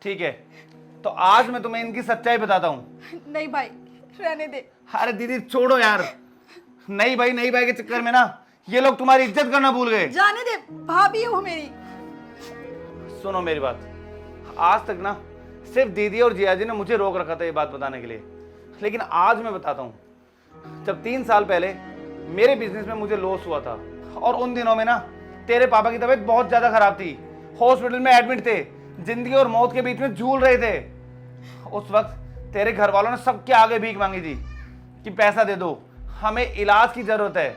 ठीक है, तो आज मैं तुम्हें इनकी सच्चाई बताता हूँ। नहीं भाई, रहने दे। अरे दीदी छोड़ो यार, नहीं भाई के चक्कर में ना ये लोग तुम्हारी इज्जत करना भूल गए। जाने दे, भाभी हो मेरी। सुनो मेरी बात, आज तक ना सिर्फ दीदी और जिया जी ने मुझे रोक रखा था ये बात बताने के लिए, लेकिन आज मैं बताता हूँ। जब 3 साल पहले मेरे बिजनेस में मुझे लॉस हुआ था और उन दिनों में ना तेरे पापा की तबीयत बहुत ज्यादा खराब थी, हॉस्पिटल में एडमिट थे, जिंदगी और मौत के बीच में झूल रहे थे। उस वक्त तेरे घर वालों ने सबके आगे भीख मांगी थी कि पैसा दे दो, हमें इलाज की जरूरत है।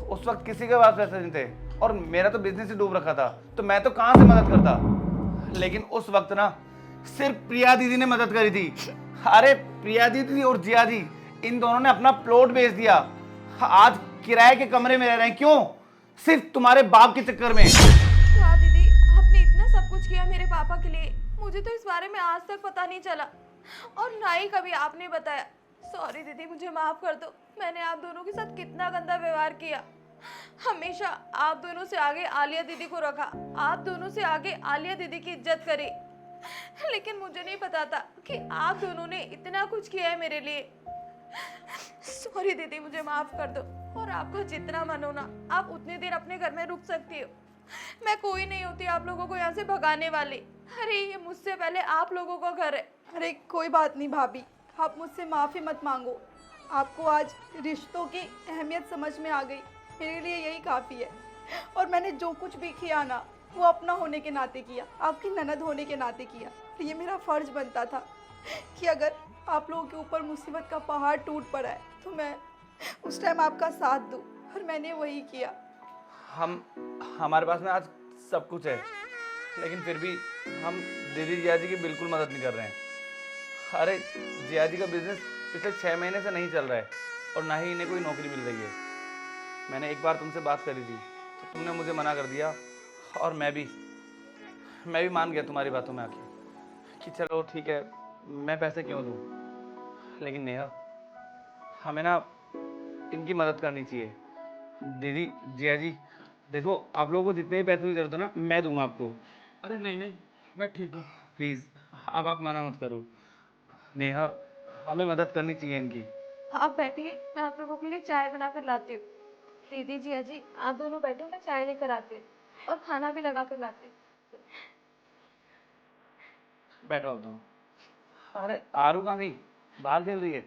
उस वक्त किसी के पास पैसे नहीं थे और मेरा तो बिजनेस ही डूब रखा था, तो मैं तो कहां से मदद करता। लेकिन उस वक्त ना सिर्फ प्रिया दीदी ने मदद करी थी। अरे प्रिया दीदी और जिया जी, इन दोनों ने अपना प्लॉट बेच दिया, आज किराए के कमरे में रह रहे हैं। क्यों? सिर्फ तुम्हारे बाप के चक्कर में। वाह दीदी, आपने इतना सब कुछ किया मेरे पापा के लिए, मुझे तो इस बारे में आज तक पता नहीं चला और ना ही कभी आपने बताया। सॉरी दीदी, मुझे माफ कर दो। मैंने आप दोनों के साथ कितना गंदा व्यवहार किया। हमेशा आप दोनों से आगे आलिया दीदी को रखा, आप दोनों से आगे आलिया दीदी की इज्जत करी, लेकिन मुझे नहीं पता था कि आप दोनों ने इतना कुछ किया है मेरे लिए। सॉरी दीदी, मुझे माफ कर दो। और आपका जितना मन हो ना, आप उतने देर अपने घर में रुक सकती हो। मैं कोई नहीं होती आप लोगों को यहाँ से भगाने वाली। अरे ये मुझसे पहले आप लोगों का घर है। अरे कोई बात नहीं भाभी, आप मुझसे माफ़ी मत मांगो। आपको आज रिश्तों की अहमियत समझ में आ गई, मेरे लिए यही काफ़ी है। और मैंने जो कुछ भी किया ना, वो अपना होने के नाते किया, आपकी ननद होने के नाते किया। ये मेरा फ़र्ज़ बनता था कि अगर आप लोगों के ऊपर मुसीबत का पहाड़ टूट पड़ा है तो मैं उस टाइम आपका साथ दूँ, और मैंने वही किया। हमारे पास में आज सब कुछ है, लेकिन फिर भी हम दीदी जिया जी की बिल्कुल मदद नहीं कर रहे हैं। अरे जिया जी का बिजनेस पिछले 6 महीने से नहीं चल रहा है और ना ही इन्हें कोई नौकरी मिल रही है। मैंने एक बार तुमसे बात करी थी तो तुमने मुझे मना कर दिया, और मैं भी मान गया तुम्हारी बातों में आके कि चलो ठीक है, मैं पैसे क्यों दूँ। लेकिन नेहा, हमें ना इनकी मदद करनी चाहिए। दीदी जिया जी, देखो आप लोगों को जितने भी पैसों की जरूरत है ना, मैं दूंगा आपको। अरे नहीं नहीं, मैं ठीक हूँ। प्लीज अब आप मना मत करो। नेहा, हमें मदद करनी चाहिए इनकी। आप बैठिए, मैं आप लोगों के लिए चाय बना कर लाती हूँ। दीदी जी अजी, आप दोनों बैठो, मैं चाय लेकर आती हूँ और खाना भी लगा कर लाती हूँ। बैठो आप दोनों। अरे आरू कहाँ गई? बाहर खेल रही है।